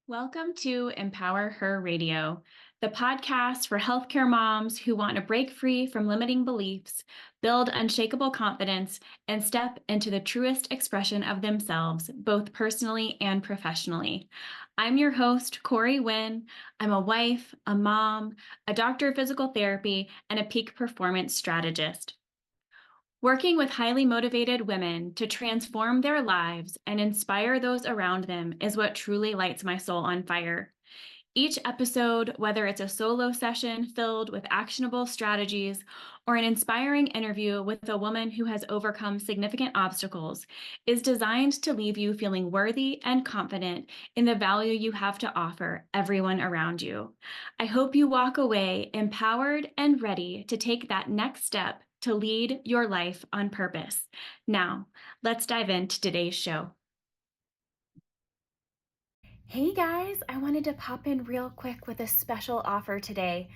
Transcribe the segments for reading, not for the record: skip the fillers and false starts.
Welcome to Empower Her Radio, the podcast for healthcare moms who want to break free from limiting beliefs, build unshakable confidence, and step into the truest expression of themselves, both personally and professionally. I'm your host, Corey Wynn. I'm a wife, a mom, a doctor of physical therapy, and a peak performance strategist. Working with highly motivated women to transform their lives and inspire those around them is what truly lights my soul on fire. Each episode, whether it's a solo session filled with actionable strategies or an inspiring interview with a woman who has overcome significant obstacles, is designed to leave you feeling worthy and confident in the value you have to offer everyone around you. I hope you walk away empowered and ready to take that next step to lead your life on purpose. Now, let's dive into today's show. Hey guys, I wanted to pop in real quick with a special offer today.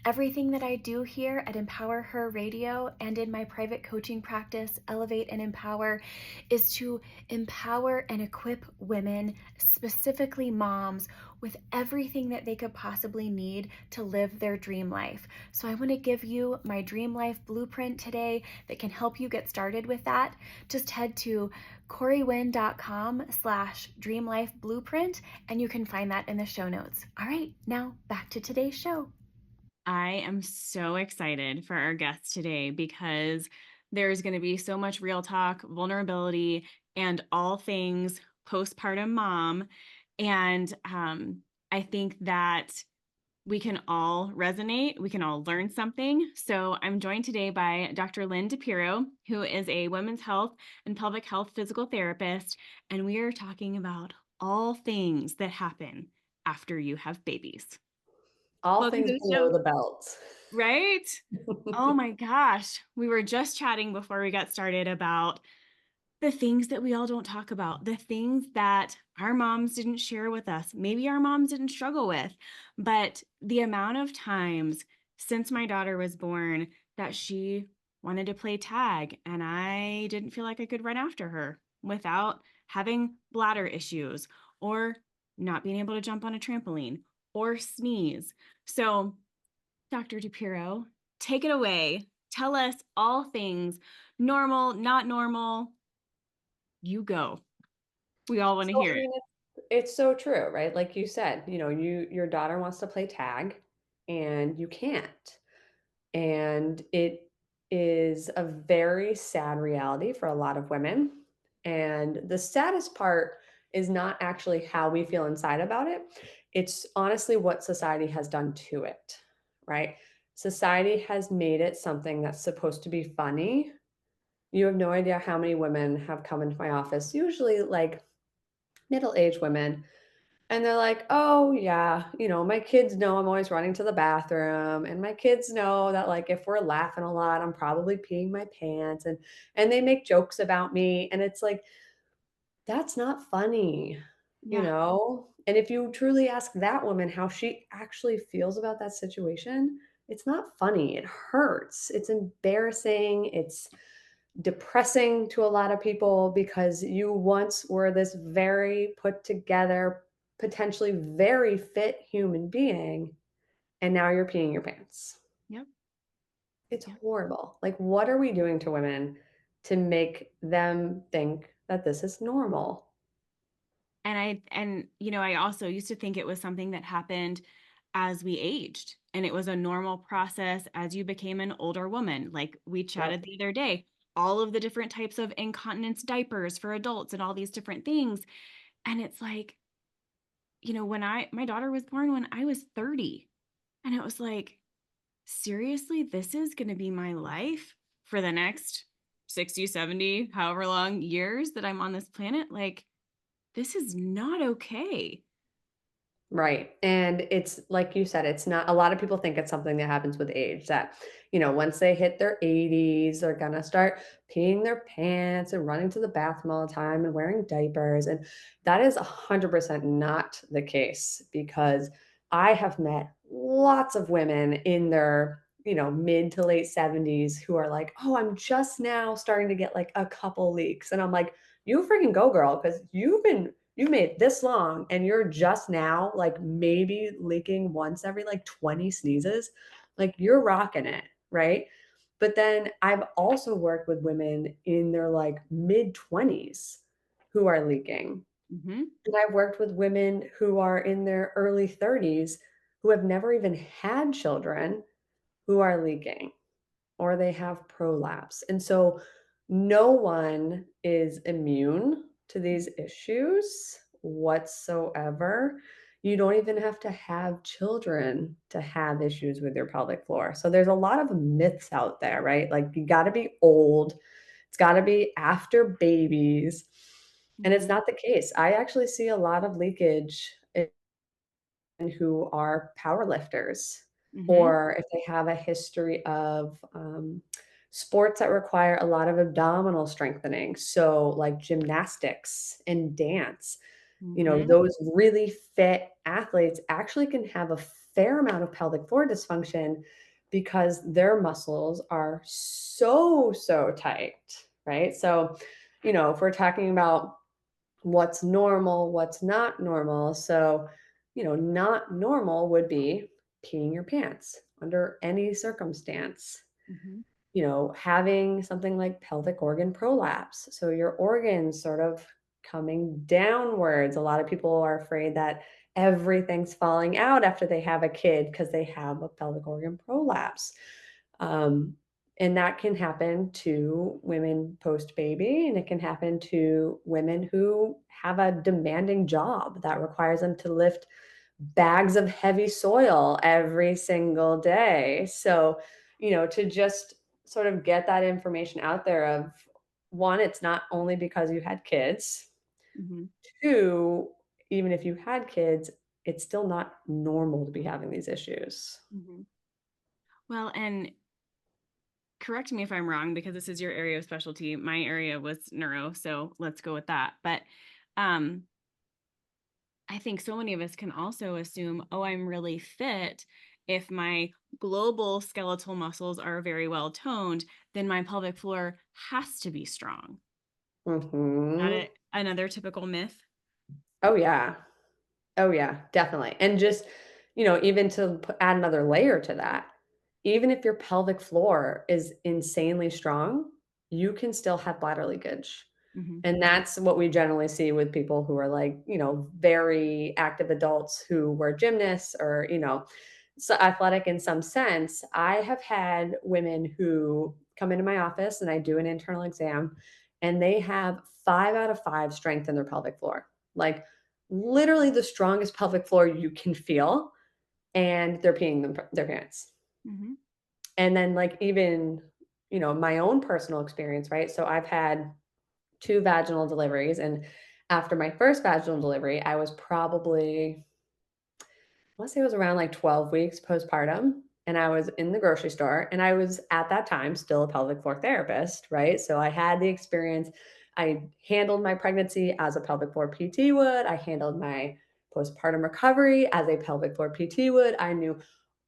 Everything that I do here at Empower Her Radio and in my private coaching practice, Elevate and Empower, is to empower and equip women, specifically moms, with everything that they could possibly need to live their dream life. So I want to give you my dream life blueprint today that can help you get started with that. Just head to corywynn.com/dreamlifeblueprint and you can find that in the show notes. All right, now back to today's show. I am so excited for our guest today because there's going to be so much real talk, vulnerability, and all things postpartum mom. And I think that we can all resonate. We can all learn something. So I'm joined today by Dr. Lynne Dipirro, who is a women's health and pelvic health physical therapist. And we are talking about all things that happen after you have babies. All Welcome things to the below show. the belt. Right? Oh my gosh. We were just chatting before we got started about the things that we all don't talk about, the things that our moms didn't share with us, maybe our moms didn't struggle with, but the amount of times since my daughter was born that she wanted to play tag and I didn't feel like I could run after her without having bladder issues or not being able to jump on a trampoline or sneeze. So, Dr. Dipirro, take it away. Tell us all things normal, not normal, you go. We all want to So, hear I it. mean, it's so true, right? Like you said, your daughter wants to play tag and you can't. And it is a very sad reality for a lot of women. And the saddest part is not actually how we feel inside about it. It's honestly what society has done to it, right? Society has made it something that's supposed to be funny. You have no idea how many women have come into my office, usually like middle-aged women, and they're like, "Oh, yeah, my kids know I'm always running to the bathroom, and my kids know that, like, if we're laughing a lot, I'm probably peeing my pants," and they make jokes about me, and it's like, that's not funny, you Yeah. know? And if you truly ask that woman how she actually feels about that situation, it's not funny, it hurts, it's embarrassing, it's depressing to a lot of people because you once were this very put together, potentially very fit human being, and now you're peeing your pants. Yep. It's Yep. horrible. Like, what are we doing to women to make them think that this is normal? I also used to think it was something that happened as we aged and it was a normal process as you became an older woman. Like we Yep. chatted the other day, all of the different types of incontinence diapers for adults and all these different things. And it's like, when my daughter was born when I was 30, and it was like, seriously, this is going to be my life for the next 60, 70, however long years that I'm on this planet. Like, this is not okay. Right. And it's like you said, it's not a lot of people think it's something that happens with age that, once they hit their 80s, they're going to start peeing their pants and running to the bathroom all the time and wearing diapers. And that is 100% not the case because I have met lots of women in their, mid to late 70s who are like, "Oh, I'm just now starting to get like a couple leaks." And I'm like, "You freaking go, girl, because you've been you made this long and you're just now like maybe leaking once every like 20 sneezes, like you're rocking it, right? But then I've also worked with women in their like mid 20s who are leaking. Mhm. And I've worked with women who are in their early 30s who have never even had children who are leaking or they have prolapse. And so no one is immune to these issues whatsoever. You don't even have to have children to have issues with your pelvic floor. So there's a lot of myths out there, right? Like you got to be old, it's got to be after babies. And it's Mhm. not the case. I actually see a lot of leakage who are power lifters Mhm. or if they have a history of sports that require a lot of abdominal strengthening. So, like gymnastics and dance, Mhm. those really fit athletes actually can have a fair amount of pelvic floor dysfunction because their muscles are so, so tight, right? So, if we're talking about what's normal, what's not normal. So, not normal would be peeing your pants under any circumstance. Mhm. Having something like pelvic organ prolapse. So your organs sort of coming downwards. A lot of people are afraid that everything's falling out after they have a kid because they have a pelvic organ prolapse. Um, and that can happen to women post baby, and it can happen to women who have a demanding job that requires them to lift bags of heavy soil every single day. So, to just sort of get that information out there of one, it's not only because you had kids, Mhm. two, even if you had kids, it's still not normal to be having these issues. Mhm. Well, and correct me if I'm wrong because this is your area of specialty. My area was neuro, so let's go with that. But um I think so many of us can also assume, oh, I'm really fit. If my global skeletal muscles are very well toned, then my pelvic floor has to be strong. That Mhm. another typical myth? Oh, yeah. Oh, yeah, definitely. And just, even to add another layer to that, even if your pelvic floor is insanely strong, you can still have bladder leakage. Mhm. And that's what we generally see with people who are like, very active adults who were gymnasts or, so athletic in some sense. I have had women who come into my office and I do an internal exam and they have 5 out of 5 strength in their pelvic floor. Like literally the strongest pelvic floor you can feel, and they're peeing their pants. Mhm. And then like even, my own personal experience, right? So I've had 2 vaginal deliveries, and after my first vaginal delivery, I was probably I wanna say it was around, like, 12 weeks postpartum, and I was in the grocery store, and I was, at that time, still a pelvic floor therapist, right? So I had the experience. I handled my pregnancy as a pelvic floor PT would. I handled my postpartum recovery as a pelvic floor PT would. I knew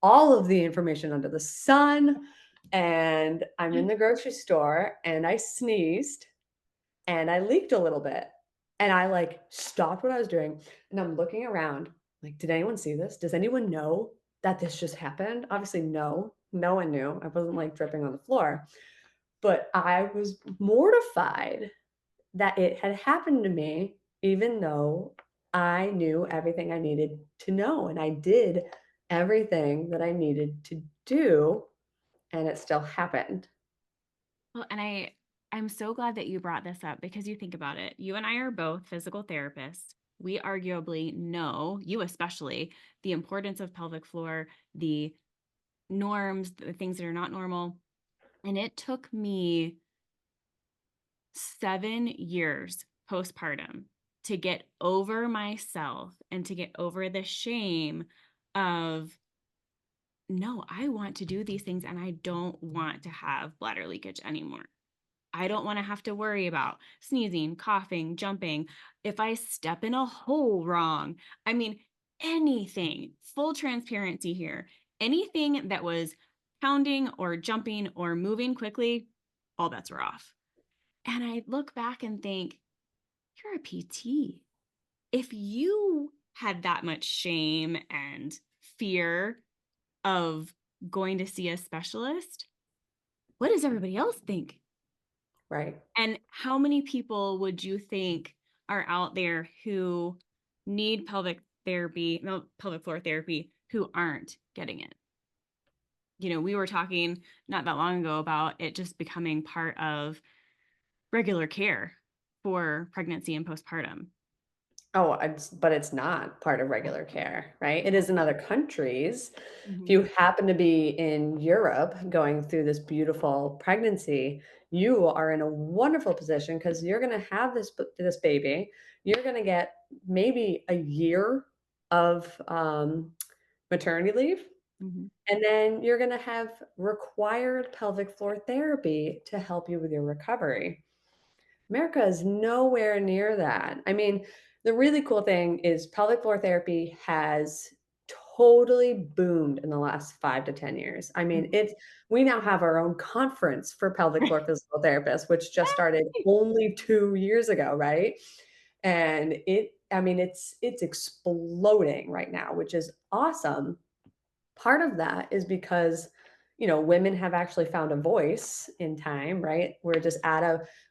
all of the information under the sun, and I'm in the grocery store, and I sneezed, and I leaked a little bit. And I like stopped what I was doing and I'm looking around like, did anyone see this? Does anyone know that this just happened? Obviously, no. No one knew. I wasn't like dripping on the floor, but I was mortified that it had happened to me, even though I knew everything I needed to know. And I did everything that I needed to do, and it still happened. Well, and I'm so glad that you brought this up because you think about it. You and I are both physical therapists. We arguably know, you especially, the importance of pelvic floor, the norms, the things that are not normal. And it took me 7 years postpartum to get over myself and to get over the shame of, no, I want to do these things and I don't want to have bladder leakage anymore. I don't want to have to worry about sneezing, coughing, jumping. If I step in a hole wrong, I mean, anything, full transparency here, anything that was pounding or jumping or moving quickly, all bets were off. And I look back and think, you're a PT. if you had that much shame and fear of going to see a specialist, what does everybody else think? Right. And how many people would you think are out there who need pelvic therapy, no, pelvic floor therapy, who aren't getting it? We were talking not that long ago about it just becoming part of regular care for pregnancy and postpartum. Oh, but it's not part of regular care, right? It is in other countries. If Mhm, you happen to be in Europe going through this beautiful pregnancy, you are in a wonderful position because you're going to have this baby. You're going to get maybe a year of maternity leave, mhm, and then you're going to have required pelvic floor therapy to help you with your recovery. America is nowhere near that. I mean, the really cool thing is pelvic floor therapy has totally boomed in the last 5 to 10 years. I mean, mhm. it's we now have our own conference for pelvic floor physical therapists, which just started only 2 years ago, right? And I mean, it's exploding right now, which is awesome. Part of that is because, women have actually found a voice in time, right? We're just at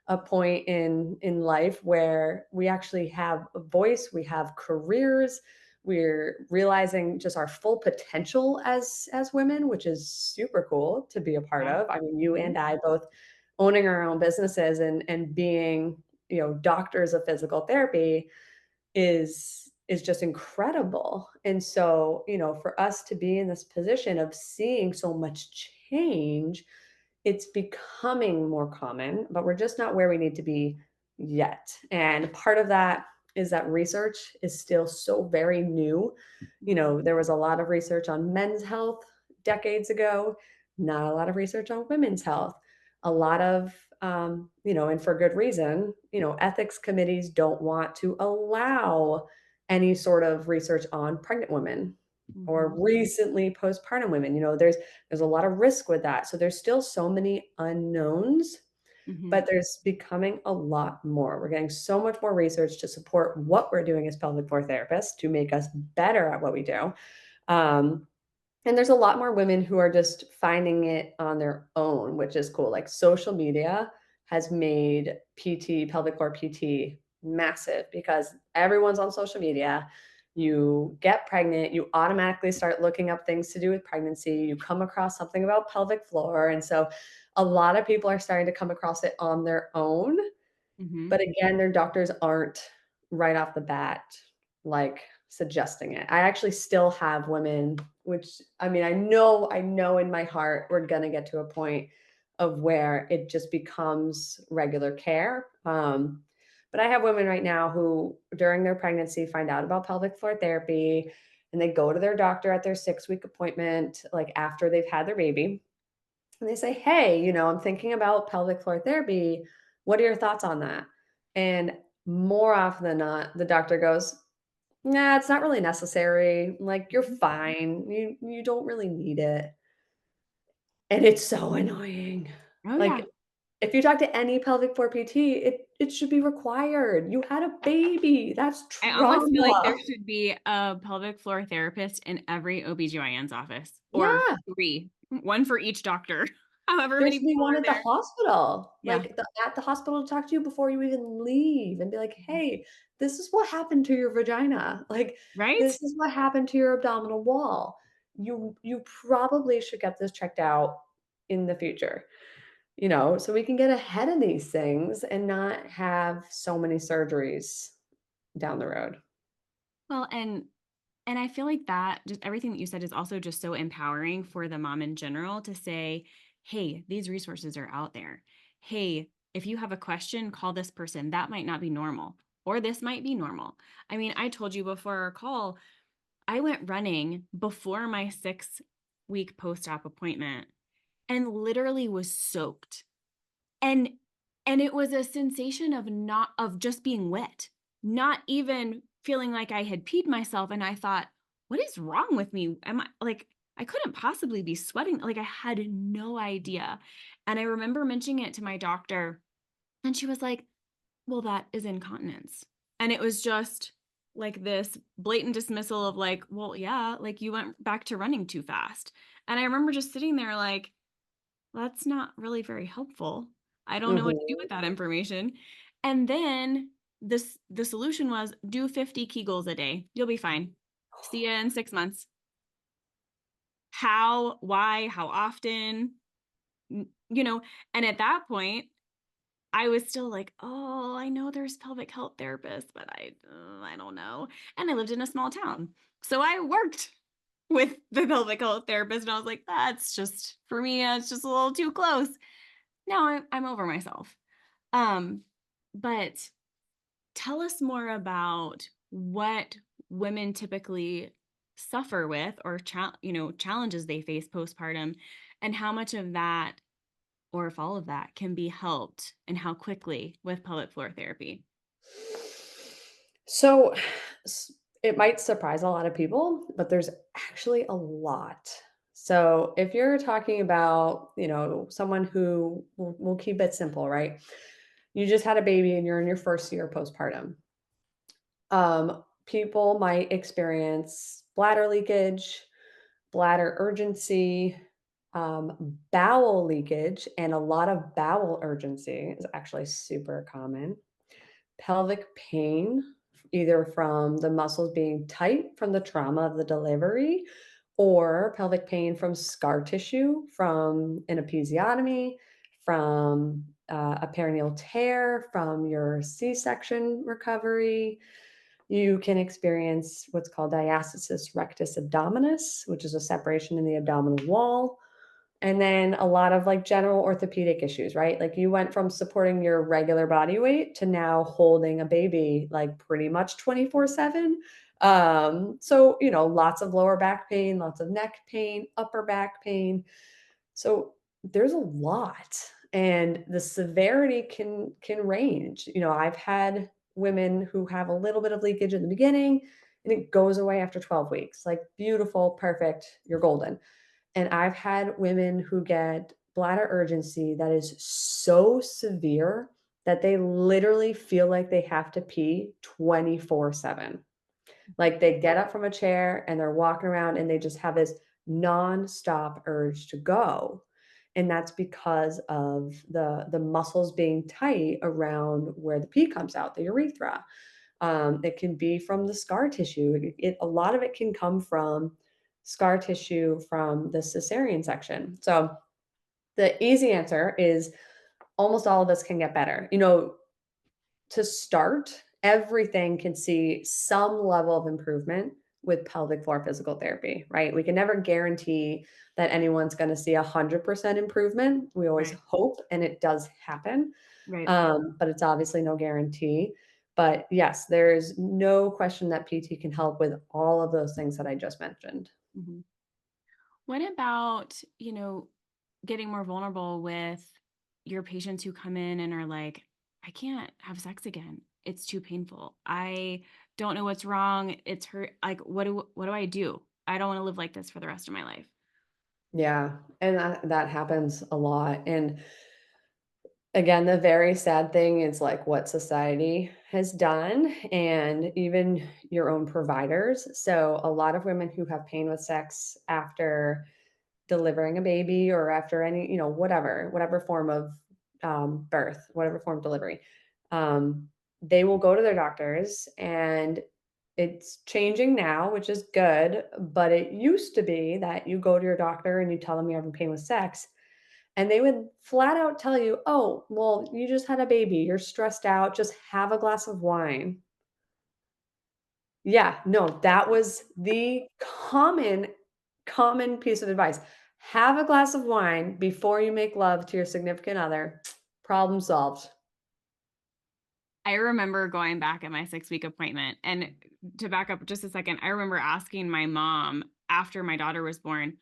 a point in life where we actually have a voice, we have careers, we're realizing just our full potential as women, which is super cool to be a part Yeah. of. I mean, you Mhm, and I both owning our own businesses and being, doctors of physical therapy is just incredible. And so, for us to be in this position of seeing so much change, it's becoming more common, but we're just not where we need to be yet. And part of that is that research is still so very new. mhm, There was a lot of research on men's health decades ago, not a lot of research on women's health. A lot of, and for good reason, ethics committees don't want to allow any sort of research on pregnant women or mhm, recently postpartum women. There's a lot of risk with that. So there's still so many unknowns, mhm, but there's becoming a lot more. We're getting so much more research to support what we're doing as pelvic floor therapists to make us better at what we do. Um, and there's a lot more women who are just finding it on their own, which is cool. Like social media has made PT, pelvic floor PT massive because everyone's on social media. You get pregnant, you automatically start looking up things to do with pregnancy. You come across something about pelvic floor. And so a lot of people are starting to come across it on their own. mhm. But again, their doctors aren't right off the bat, like, suggesting it. I actually still have women, which I mean, I know in my heart we're gonna get to a point of where it just becomes regular care. But I have women right now who, during their pregnancy, find out about pelvic floor therapy, and they go to their doctor at their 6-week appointment, like, after they've had their baby, and they say, "Hey, I'm thinking about pelvic floor therapy. What are your thoughts on that?" And more often than not, the doctor goes, "Nah, it's not really necessary. Like, you're Mhm. fine. You don't really need it." And it's so annoying. Oh, Like, yeah. if you talk to any pelvic floor PT, it should be required. You had a baby. That's I almost feel like there trauma. should be a pelvic floor therapist in every OBGYN's office, or Yeah. 3, 1 for each doctor, however There many should be people one are at the there. hospital, Yeah. at the hospital to talk to you before you even leave and be like, Mhm. "Hey, this is what happened to your vagina. Like, Right? this is what happened to your abdominal wall. You probably should get this checked out in the future." So we can get ahead of these things and not have so many surgeries down the road. Well, and I feel like that just everything that you said is also just so empowering for the mom in general to say, "Hey, these resources are out there. Hey, if you have a question, call this person. That might not be normal, or this might be normal." I mean, I told you before our call, I went running before my 6-week post-op appointment and literally was soaked. And it was a sensation of not of just being wet, not even feeling like I had peed myself, and I thought, "What is wrong with me? Am I like, I couldn't possibly be sweating." Like, I had no idea. And I remember mentioning it to my doctor, and she was like, "Well, that is incontinence." And it was just like this blatant dismissal of like, well, yeah, like you went back to running too fast. And I remember just sitting there like, that's not really very helpful. I don't know what to do Mhm. with that information. And then the solution was do 50 Kegels a day. You'll be fine. See you in 6 months. How, why, how often, you know, and at that point, I was still like, oh, I know there's pelvic health therapists, but I don't know. And I lived in a small town. So I worked with the pelvic health therapist and I was like, that's just for me, it's just a little too close. Now I'm over myself. Um, but tell us more about what women typically suffer with or challenges they face postpartum and how much of that or if all of that can be helped and how quickly with pelvic floor therapy. So, s it might surprise a lot of people, but there's actually a lot. So, if you're talking about, someone who we'll keep it simple, right? You just had a baby and you're in your first year postpartum. People might experience bladder leakage, bladder urgency, bowel leakage, and a lot of bowel urgency is actually super common. Pelvic pain, either from the muscles being tight from the trauma of the delivery, or pelvic pain from scar tissue from an episiotomy, from a perineal tear, from your C section recovery. You can experience what's called diastasis rectus abdominis, which is a separation in the abdominal wall. And then a lot of like general orthopedic issues, right? Like you went from supporting your regular body weight to now holding a baby like pretty much 24/7. So, lots of lower back pain, lots of neck pain, upper back pain. So there's a lot and the severity can range. I've had women who have a little bit of leakage in the beginning and it goes away after 12 weeks. Like beautiful, perfect, you're golden. And I've had women who get bladder urgency that is so severe that they literally feel like they have to pee 24/7. Like they get up from a chair and they're walking around and they just have this nonstop urge to go. And that's because of the muscles being tight around where the pee comes out, the urethra. It can be from the scar tissue. A lot of it can come from scar tissue from the cesarean section. So the easy answer is almost all of this can get better. To start, everything can see some level of improvement with pelvic floor physical therapy, right? We can never guarantee that anyone's going to see 100% improvement. We always Right. hope, and it does happen, Right. but it's obviously no guarantee. But yes, there's no question that PT can help with all of those things that I just mentioned. Mhm. What about, getting more vulnerable with your patients who come in and are like, I can't have sex again. It's too painful. I don't know what's wrong. It's hurt. Like, what do I do? I don't want to live like this for the rest of my life. Yeah, and that happens a lot. And again, the very sad thing is like what society has done and even your own providers. So, a lot of women who have pain with sex after delivering a baby or after any, whatever form of birth, whatever form of delivery, um, they will go to their doctors and it's changing now, which is good. But it used to be that you go to your doctor and you tell them you're having pain with sex and they would flat out tell you, "Oh, well, you just had a baby. You're stressed out. Just have a glass of wine." Yeah, no, that was the common piece of advice. Have a glass of wine before you make love to your significant other. Problem solved. I remember going back at my 6-week appointment. And to back up just a second, I remember asking my mom after my daughter was born,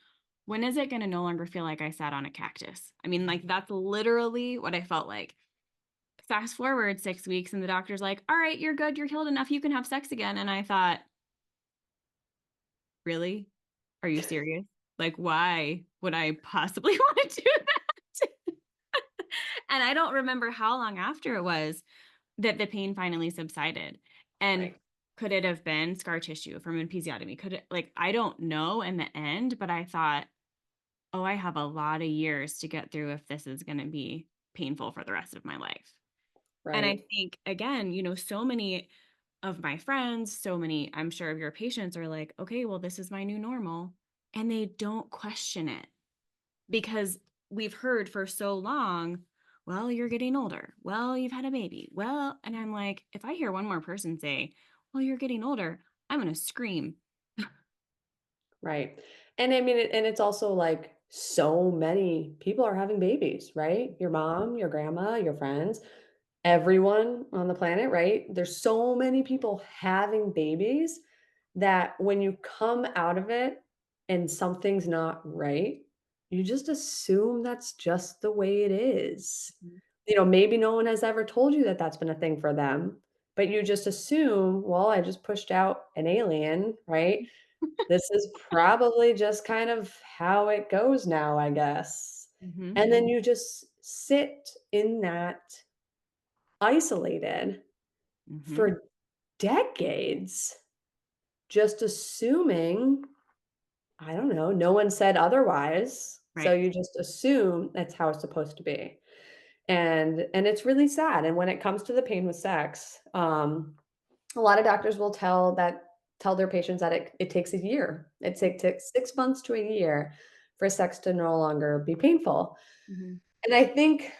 when is it going to no longer feel like I sat on a cactus? I mean, like, that's literally what I felt like. Fast forward 6 weeks, and the doctor's like, all right, you're good. You're healed enough. You can have sex again. And I thought, really? Are you serious? Like, why would I possibly want to do that? And I don't remember how long after it was that the pain finally subsided. And Right. Could it have been scar tissue from an episiotomy? Could it, like, I don't know in the end, but I thought, oh, I have a lot of years to get through if this is going to be painful for the rest of my life. And I Right. think, again, so many of my friends, so many, I'm sure, of your patients are like, okay, well, this is my new normal. And they don't question it because we've heard for so long, well, you're getting older. Well, you've had a baby. Well, and I'm like, if I hear one more person say, well, you're getting older, I'm going to scream. Right. And I mean, and it's also like so many people are having babies, right? Your mom, your grandma, your friends, everyone on the planet, right? There's so many people having babies that when you come out of it and something's not right, you just assume that's just the way it is. Mhm. Maybe no one has ever told you that that's been a thing for them, but you just assume, well, I just pushed out an alien, right? This is probably just kind of how it goes now, I guess. Mhm. And then you just sit in that isolated Mhm. for decades, just assuming, I don't know, no one said otherwise. So Right. you just assume that's how it's supposed to be. And it's really sad. And when it comes to the pain with sex, a lot of doctors will tell their patients that it takes a year. Takes 6 months to a year for sex to no longer be painful. Mhm. And I think,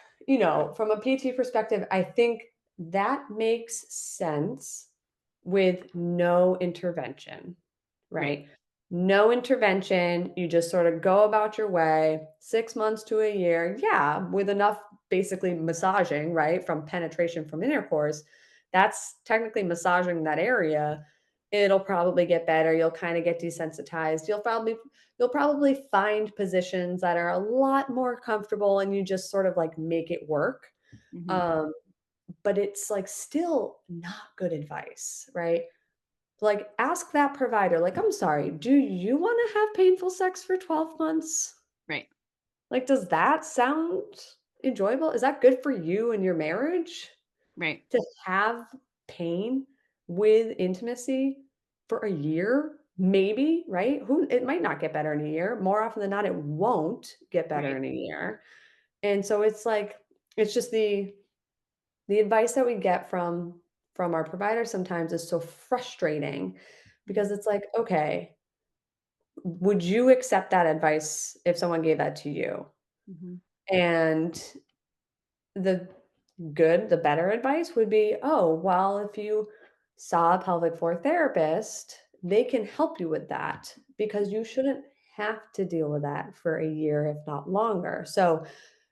from a PT perspective, I think that makes sense with no intervention, Right. right? No intervention. You just sort of go about your way, 6 months to a year. Yeah, with enough basically massaging, right? From penetration from intercourse. That's technically massaging that area. It'll probably get better. You'll kind of get desensitized. You'll probably find positions that are a lot more comfortable and you just sort of like make it work. Mhm. Um, but it's like still not good advice, right? Like ask that provider, like, I'm sorry, do you want to have painful sex for 12 months? Right. Like, does that sound enjoyable? Is that good for you and your marriage Right. to have pain with intimacy for a year? Maybe, right? Who it might not get better in a year. More often than not, it won't get better Right. in a year. And so it's like it's just the advice that we get from our providers sometimes is so frustrating because Mhm. it's like, okay, would you accept that advice if someone gave that to you? Mhm. And the the better advice would be, oh, well, if you saw a pelvic floor therapist, they can help you with that because you shouldn't have to deal with that for a year, if not longer. So,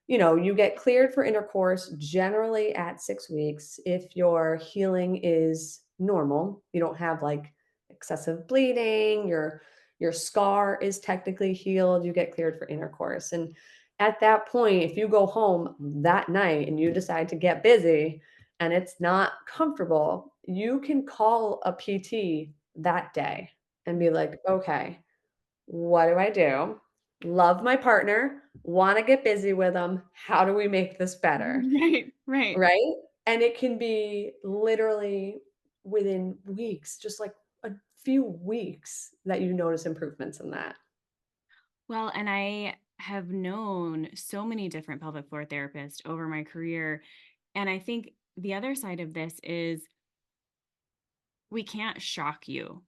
you get cleared for intercourse generally at 6 weeks if your healing is normal. You don't have like excessive bleeding, your scar is technically healed, you get cleared for intercourse. And at that point, if you go home that night and you decide to get busy and it's not comfortable, you can call a PT that day and be like, okay, what do I do? Love my partner, wanna get busy with them. How do we make this better? Right. Right. Right? And it can be literally within weeks, just like a few weeks that you notice improvements in that. Well, and I have known so many different pelvic floor therapists over my career. And I think the other side of this is we can't shock you.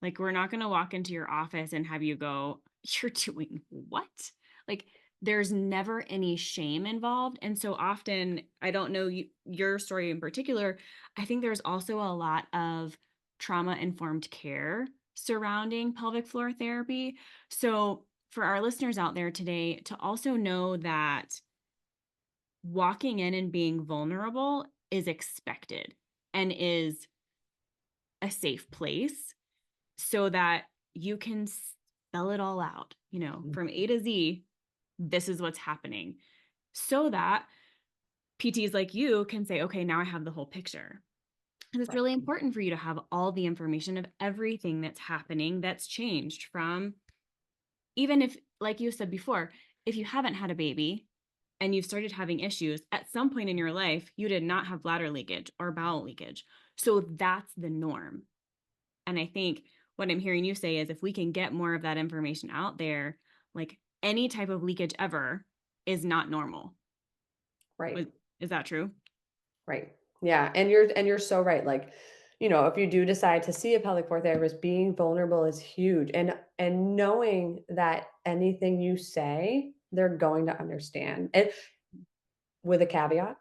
Like, we're not going to walk into your office and have you go, you're doing what? Like, there's never any shame involved. And so often, I don't know your story in particular. I think there's also a lot of trauma informed care surrounding pelvic floor therapy. So, for our listeners out there today, to also know that walking in and being vulnerable is expected and is a safe place so that you can spell it all out, Mm, from A to Z, this is what's happening. So that PTs like you can say, okay, now I have the whole picture. And it's right. really important for you to have all the information of everything that's happening that's changed from, even if, like you said before, if you haven't had a baby and you've started having issues, at some point in your life, you did not have bladder leakage or bowel leakage. So that's the norm. And I think what I'm hearing you say is if we can get more of that information out there, like any type of leakage ever is not normal. Right. Is that true? Right. Yeah, and you're so right. Like, if you do decide to see a pelvic floor therapist, being vulnerable is huge. And knowing that anything you say, they're going to understand. And with a caveat,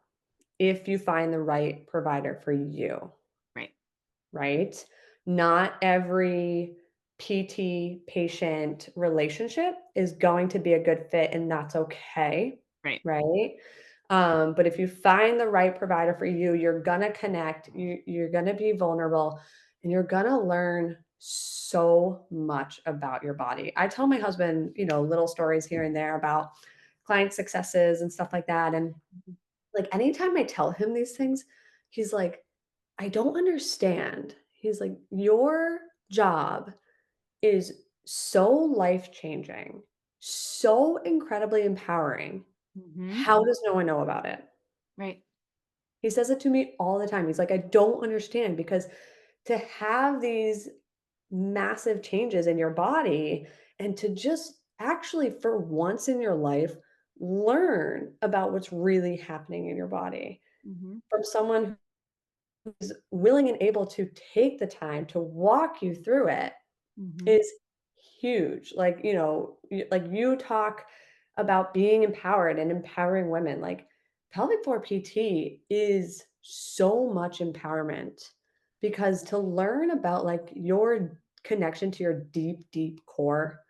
if you find the right provider for you, Right. right? Not every PT patient relationship is going to be a good fit, and that's okay, Right. right? But if you find the right provider for you, you're gonna connect, you're gonna be vulnerable, and you're gonna learn so much about your body. I tell my husband, little stories here and there about client successes and stuff like that. And Mhm. like anytime I tell him these things, he's like, I don't understand. He's like, your job is so life changing, so incredibly empowering. Mhm. How does no one know about it? Right. He says it to me all the time. He's like, I don't understand because to have these massive changes in your body and to just actually, for once in your life, learn about what's really happening in your body Mhm. from someone who's willing and able to take the time to walk you through it Mhm. is huge. Like, like you talk about being empowered and empowering women. Like pelvic floor PT is so much empowerment because to learn about like your connection to your deep, deep core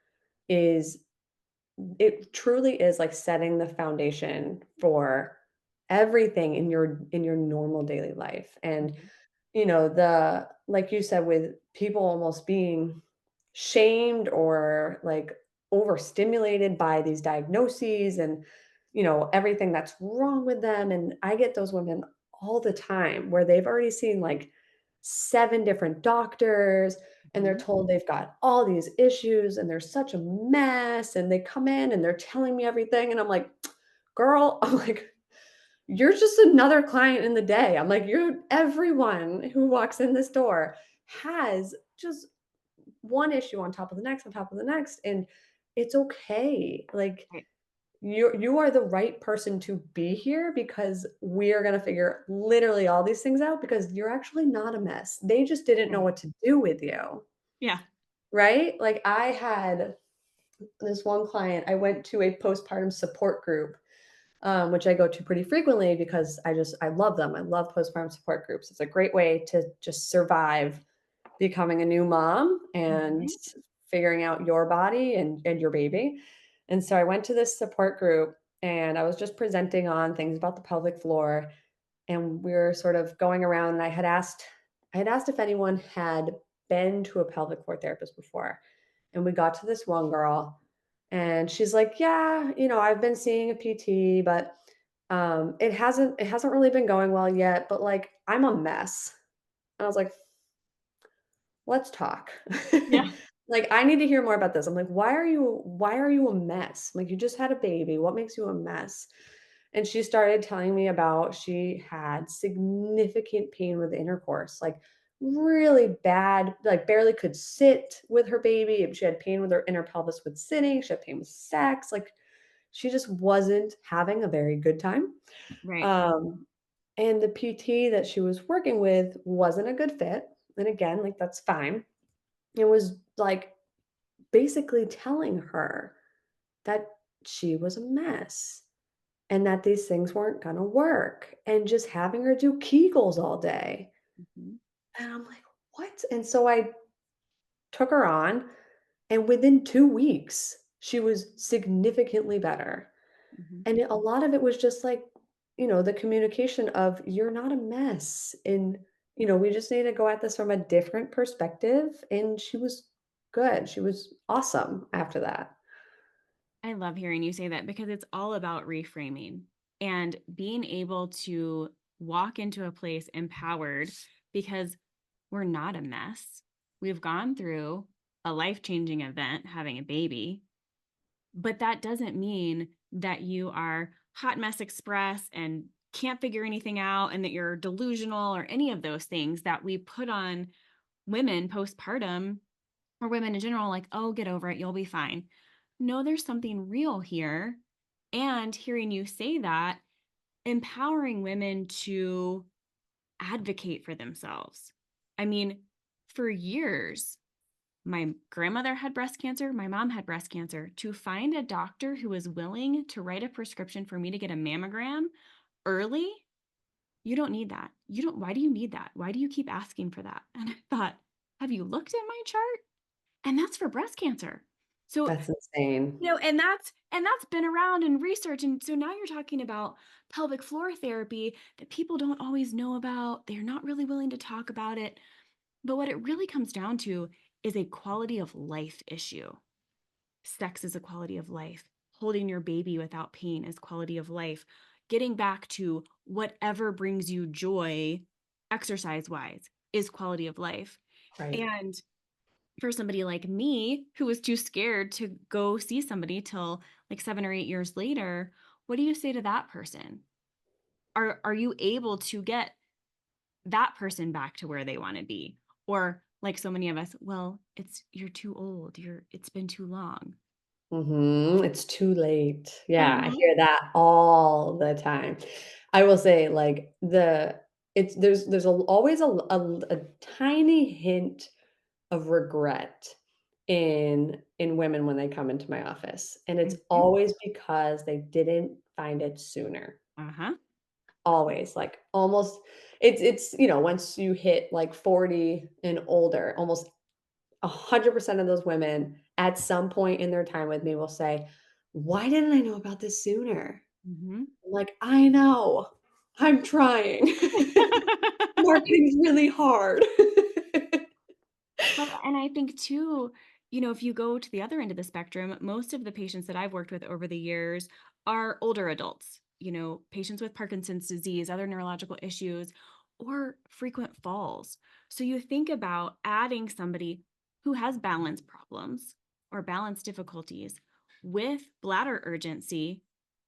is it truly is like setting the foundation for everything in your normal daily life. And Mhm. the like you said, with people almost being shamed or like overstimulated by these diagnoses and everything that's wrong with them. And I get those women all the time where they've already seen like 7 different doctors and they're Mhm. told they've got all these issues and they're such a mess and they come in and they're telling me everything and I'm like, girl, I'm like, you're just another client in the day. I'm like, everyone who walks in this door has just one issue on top of the next, on top of the next. And it's okay. Like Right. you are the right person to be here because we are going to figure literally all these things out because you're actually not a mess. They just didn't know Right. what to do with you. Yeah. Right? Like I had this one client, I went to a postpartum support group, which I go to pretty frequently because I love them. I love postpartum support groups. It's a great way to just survive becoming a new mom and Mhm. figuring out your body and your baby. And so I went to this support group and I was just presenting on things about the pelvic floor and we were sort of going around and I had asked if anyone had been to a pelvic floor therapist before. And we got to this one girl and she's like, "Yeah, I've been seeing a PT, but it hasn't really been going well yet, but like I'm a mess." And I was like, let's talk. Yeah. Like, I need to hear more about this. I'm like, why are you a mess? Like, you just had a baby. What makes you a mess? And she started telling me about she had significant pain with intercourse, like really bad, like barely could sit with her baby. She had pain with her inner pelvis with sitting. She had pain with sex. Like, she just wasn't having a very good time. Right. Um, and the PT that she was working with wasn't a good fit. And again, like that's fine. It was like basically telling her that she was a mess and that these things weren't going to work and just having her do Kegels all day. Mhm. And I'm like, what? And so I took her on, and within 2 weeks, she was significantly better. Mhm. And a lot of it was just like, the communication of you're not a mess. And, we just need to go at this from a different perspective. And she was good. She was awesome after that. I love hearing you say that because it's all about reframing and being able to walk into a place empowered because we're not a mess. We've gone through a life changing event, having a baby, but that doesn't mean that you are hot mess express and can't figure anything out and that you're delusional or any of those things that we put on women postpartum or women in general, like, oh, get over it, you'll be fine. No, there's something real here. And hearing you say that, empowering women to advocate for themselves. I mean, for years, my grandmother had breast cancer, my mom had breast cancer. To find a doctor who was willing to write a prescription for me to get a mammogram early, you don't need that. You don't, why do you need that? Why do you keep asking for that? And I thought, have you looked at my chart? And that's for breast cancer. So, That's insane. and that's been around in research. And so now you're talking about pelvic floor therapy that people don't always know about. They're not really willing to talk about it. But what it really comes down to is a quality of life issue. Sex is a quality of life. Holding your baby without pain is quality of life. Getting back to whatever brings you joy, exercise wise, is quality of life. Right. And for somebody like me who was too scared to go see somebody till like 7 or 8 years later, what do you say to that person? Are you able to get that person back to where they want to be? Or like so many of us, well, it's you're too old. It's been too long. It's too late. Yeah, I Mhm. hear that all the time. I will say, like, there's always a tiny hint of regret in women when they come into my office, and it's Mhm. always because they didn't find it sooner. Uh-huh. Always, like, almost once you hit, like, 40 and older, almost 100% of those women at some point in their time with me will say, "Why didn't I know about this sooner?" Mhm. I'm like, "I know. I'm trying. Marketing's really hard." Well, and I think too, if you go to the other end of the spectrum, most of the patients that I've worked with over the years are older adults, patients with Parkinson's disease, other neurological issues, or frequent falls. So you think about adding somebody who has balance problems or balance difficulties with bladder urgency,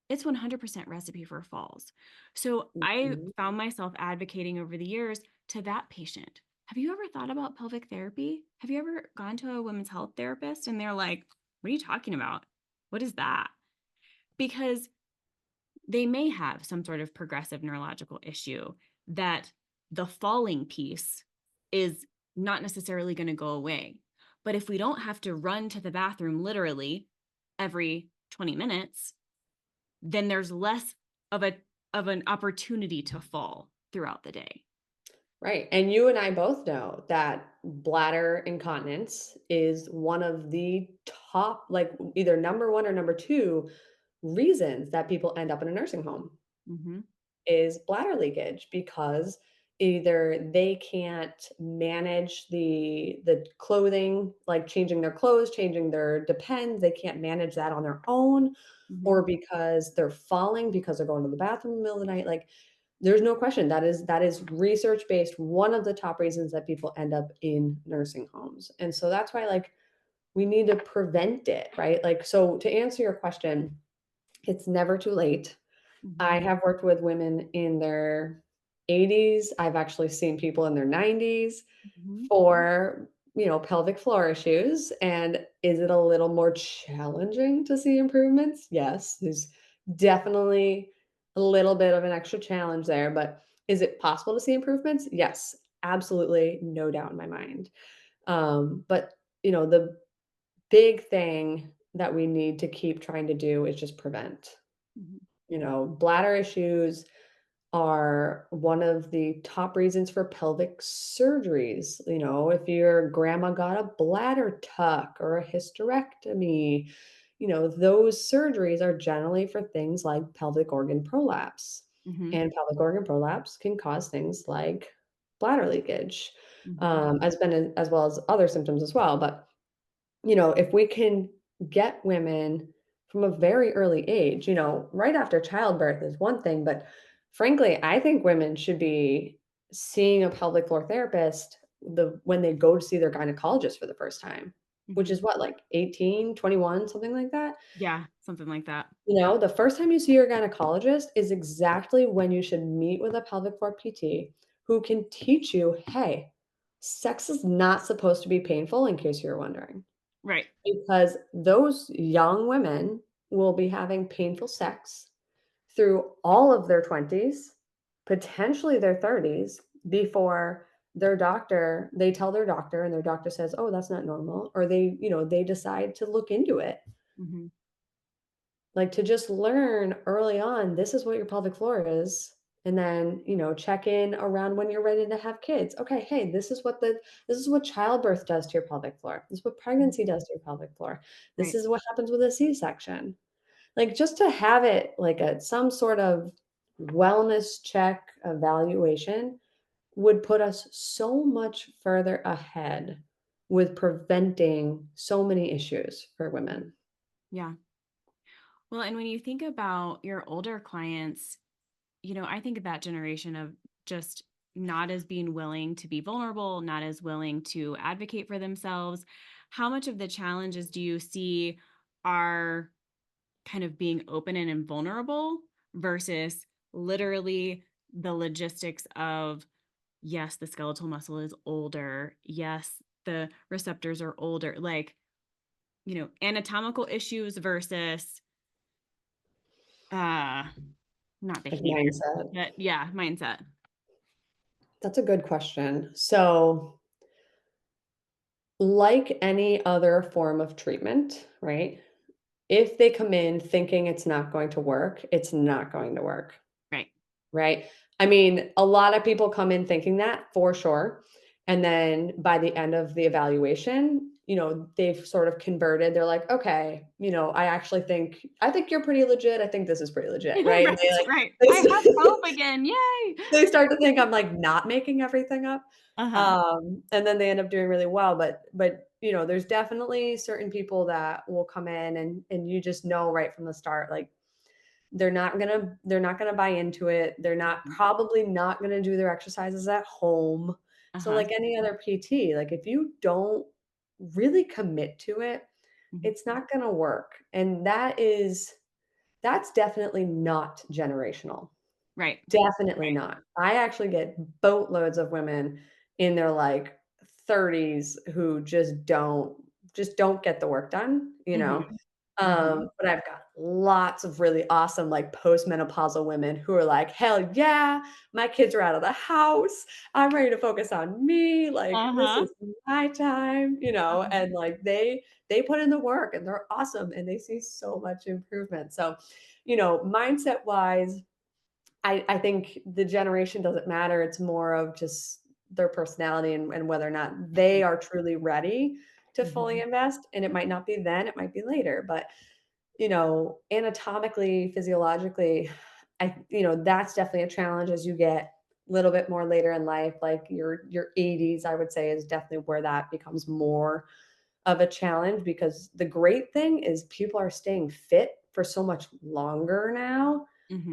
it's 100% recipe for falls. So I Mhm. found myself advocating over the years to that patient. Have you ever thought about pelvic therapy? Have you ever gone to a women's health therapist and they're like, what are you talking about? What is that? Because they may have some sort of progressive neurological issue that the falling piece is not necessarily going to go away. But if we don't have to run to the bathroom literally every 20 minutes, then there's less of an opportunity to fall throughout the day. Right, and you and I both know that bladder incontinence is one of the top, like, either number 1 or number 2 reasons that people end up in a nursing home. Mhm. Is bladder leakage because either they can't manage the clothing, like changing their clothes, changing their depends, they can't manage that on their own, Mhm. or because they're falling because they're going to the bathroom in the middle of the night, like, there's no question that is research based, one of the top reasons that people end up in nursing homes, and so that's why, like, we need to prevent it, right? Like, so to answer your question, it's never too late. I Mhm. have worked with women in their 80s. I've actually seen people in their 90s Mhm. for, pelvic floor issues. And is it a little more challenging to see improvements? Yes, there's definitely a little bit of an extra challenge there, but is it possible to see improvements? Yes, absolutely, no doubt in my mind. But the big thing that we need to keep trying to do is just prevent. Mhm. Bladder issues are one of the top reasons for pelvic surgeries. If your grandma got a bladder tuck or a hysterectomy, those surgeries are generally for things like pelvic organ prolapse. Mhm. And pelvic organ prolapse can cause things like bladder leakage, Mhm. as well as other symptoms as well. But if we can get women from a very early age, right after childbirth is one thing, but frankly, I think women should be seeing a pelvic floor therapist when they go to see their gynecologist for the first time, which Mhm. is what, like 18, 21, something like that. Yeah, something like that. The first time you see your gynecologist is exactly when you should meet with a pelvic floor PT who can teach you, hey, Sex is not supposed to be painful, in case you're wondering, Right. because those young women will be having painful sex through all of their 20s, potentially their 30s, before they tell their doctor and their doctor says, "Oh, that's not normal," or they decide to look into it. Hmm. Like, to just learn early on, this is what your pelvic floor is, and then, check in around when you're ready to have kids. Okay, hey, this is what childbirth does to your pelvic floor. This is what pregnancy does to your pelvic floor. This Right. is what happens with a C-section. Like, just to have it like a some sort of wellness check evaluation would put us so much further ahead with preventing so many issues for women. Yeah. Well, and when you think about your older clients, I think of that generation of just not as being willing to be vulnerable, not as willing to advocate for themselves. How much of the challenges do you see are kind of being open and invulnerable versus literally the logistics of, yes, the skeletal muscle is older. Yes, the receptors are older. Like, anatomical issues versus uh not Like, behavior, mindset. but yeah, mindset. That's a good question. So, like any other form of treatment, right? If they come in thinking it's not going to work, it's not going to work. Right. Right? I mean, a lot of people come in thinking that for sure, and then by the end of the evaluation, they've sort of converted. They're like, "Okay, I think you're pretty legit. I think this is pretty legit," right? And Right, right. they I have s hope again. Yay. they start to think I'm, like, not making everything up, Uh-huh. and then they end up doing really well, but, there's definitely certain people that will come in and you just know right from the start, like, they're not gonna buy into it. They're not Mhm. probably not gonna do their exercises at home. So, Uh-huh. like any other PT, like, if you don't really commit to it, Mhm. it's not gonna work, and that's definitely not generational. Right. Definitely Right. not. I actually get boatloads of women in their, like, 30s who just don't get the work done, you know? Mhm. Mhm. But I've got lots of really awesome, like, postmenopausal women who are like, "Hell yeah, my kids are out of the house. I'm ready to focus on me, like, this Uh-huh. is my time," Uh-huh. and, like, they put in the work, and they're awesome, and they see so much improvement. So, mindset-wise, I think the generation doesn't matter. It's more of just their personality and whether or not they Mhm. are truly ready to fully Mhm. invest, and it might not be then, it might be later, but anatomically, physiologically, that's definitely a challenge as you get a little bit more later in life, like your 80s, I would say, is definitely where that becomes more of a challenge because the great thing is people are staying fit for so much longer now.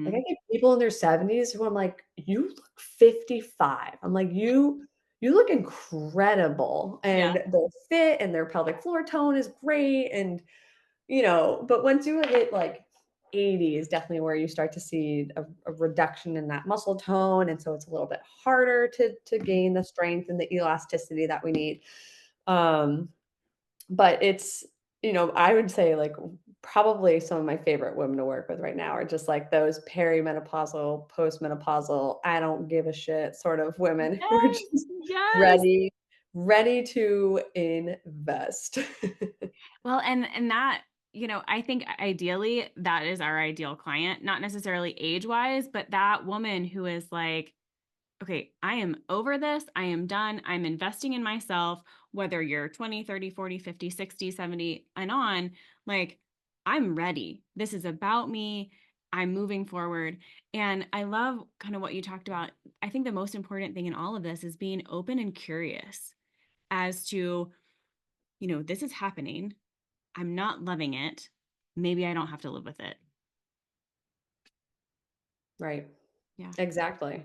Like, I Mhm. get people in their 70s who I'm like, "You look 55." I'm like, "You look incredible." And Yeah. they're fit and their pelvic floor tone is great and but once you hit like 80 is definitely where you start to see a reduction in that muscle tone. And so it's a little bit harder to Mhm. gain the strength and the elasticity that we need. Um, but I would say like probably some of my favorite women to work with right now are just like those perimenopausal, postmenopausal, I don't give a shit sort of women who are Yes. just Yes. ready to invest. Well, and that, I think ideally that is our ideal client, not necessarily age-wise, but that woman who is like, okay, I am over this. I am done. I'm investing in myself, whether you're 20, 30, 40, 50, 60, 70, and on. Like, I'm ready. This is about me. I'm moving forward. And I love kind of what you talked about. I think the most important thing in all of this is being open and curious as to, this is happening. I'm not loving it. Maybe I don't have to live with it. Right. Yeah. Exactly.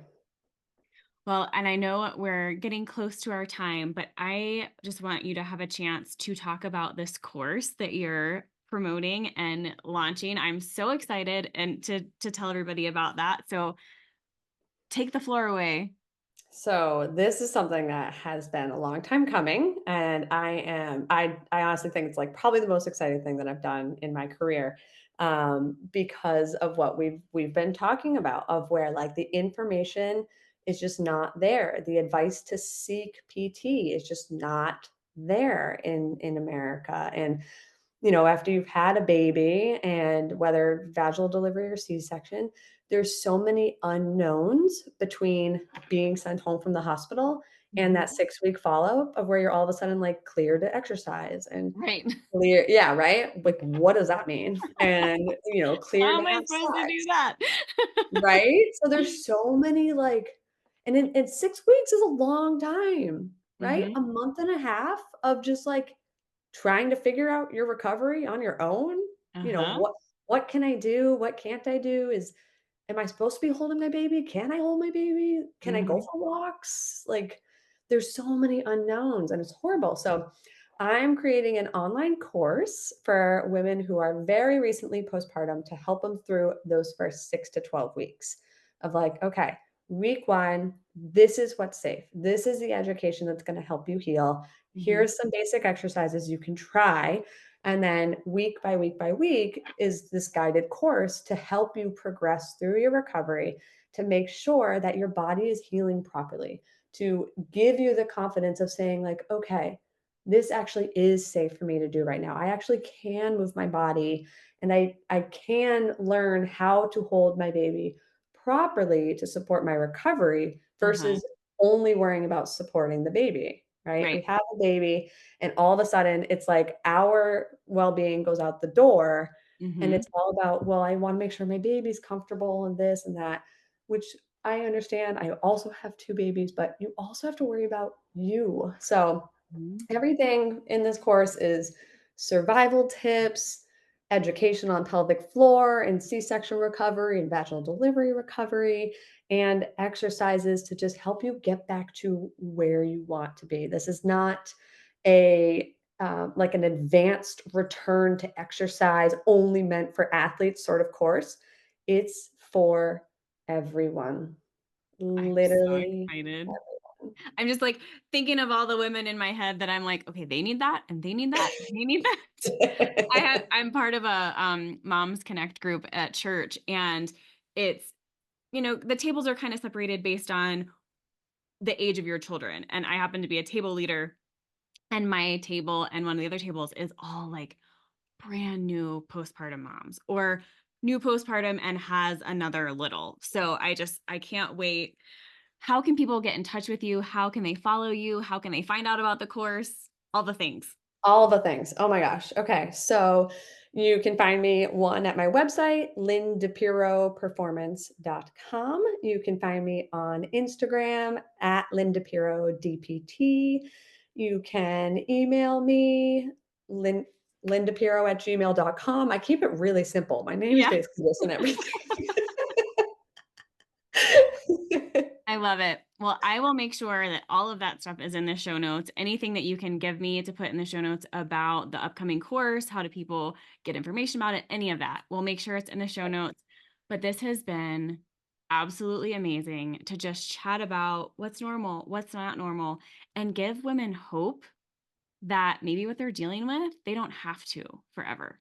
Well, and I know we're getting close to our time, but I just want you to have a chance to talk about this course that you're promoting and launching. I'm so excited and to tell everybody about that. So take the floor away. So this is something that has been a long time coming, and I honestly think it's like probably the most exciting thing that I've done in my career, because of what we've been talking about, of where like the information is just not there. The advice to seek PT is just not there in America, and after you've had a baby and whether vaginal delivery or C-section, there's so many unknowns between being sent home from the hospital and that Mhm. 6-week follow-up of where you're all of a sudden like clear to exercise and Right. clear, yeah, right? Like, what does that mean? And, clear How to am I have supposed to do sex, that? right? So there's so many like, and 6 weeks is a long time, right? Mhm. A month and a half of just like trying to figure out your recovery on your own. Uh-huh. What can I do? What can't I do? Am I supposed to be holding my baby? Can I hold my baby? Can I go Mhm. for walks? Like, there's so many unknowns and it's horrible. So, I'm creating an online course for women who are very recently postpartum to help them through those first 6 to 12 weeks of like, okay, week 1, this is what's safe. This is the education that's going to help you heal. Mhm. Here's some basic exercises you can try. And then week by week by week is this guided course to help you progress through your recovery to make sure that your body is healing properly, to give you the confidence of saying, like, okay, this actually is safe for me to do right now. I actually can move my body and I can learn how to hold my baby properly to support my recovery Uh-huh. versus only worrying about supporting the baby, right? We Right. have a baby and all of a sudden it's like our well-being goes out the door and Mhm. it's all about, well, I want to make sure my baby's comfortable and this and that, which I understand. I also have 2 babies, but you also have to worry about you. So Mhm. everything in this course is survival tips, education on pelvic floor and C-section recovery and vaginal delivery recovery, and exercises to just help you get back to where you want to be. This is not a like an advanced return to exercise only meant for athletes sort of course. It's for everyone, I'm so literally excited. everyone. I'm just like thinking of all the women in my head that I'm like, okay, they need that and they need that and they need that. I'm part of a Moms Connect group at church, and it's, the tables are kind of separated based on the age of your children. And I happen to be a table leader, and my table and one of the other tables is all like brand new postpartum moms or new postpartum and has another little. So I can't wait. How can people get in touch with you? How can they follow you? How can they find out about the course? All the things. All the things. Oh my gosh. Okay. So you can find me one at my website, lynnedipiroperformance.com. You can find me on Instagram at Lynne Dipirro DPT. You can email me, Lynn, lyndepiro at gmail.com. I keep it really simple. My name is Yeah. basically this and everything. I love it. Well, I will make sure that all of that stuff is in the show notes. Anything that you can give me to put in the show notes about the upcoming course, how do people get information about it, any of that, we'll make sure it's in the show notes. But this has been absolutely amazing to just chat about what's normal, what's not normal, and give women hope that maybe what they're dealing with, they don't have to forever.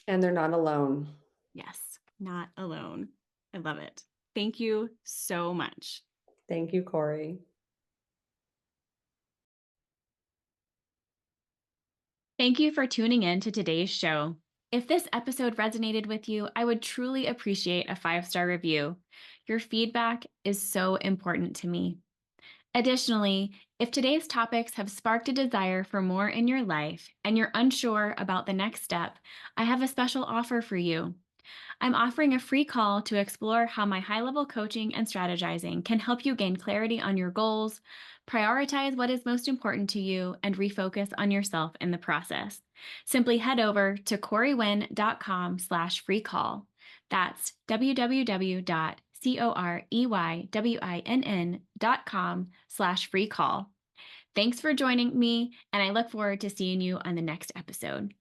And they're not alone. Yes, not alone. I love it. Thank you so much. Thank you, Corey. Thank you for tuning in to today's show. If this episode resonated with you, I would truly appreciate a 5-star review. Your feedback is so important to me. Additionally, if today's topics have sparked a desire for more in your life and you're unsure about the next step, I have a special offer for you. I'm offering a free call to explore how my high level coaching and strategizing can help you gain clarity on your goals, prioritize what is most important to you, and refocus on yourself in the process. Simply head over to coreywinn.com/free call. That's www.coreyWinn.com/free call. Thanks for joining me, and I look forward to seeing you on the next episode.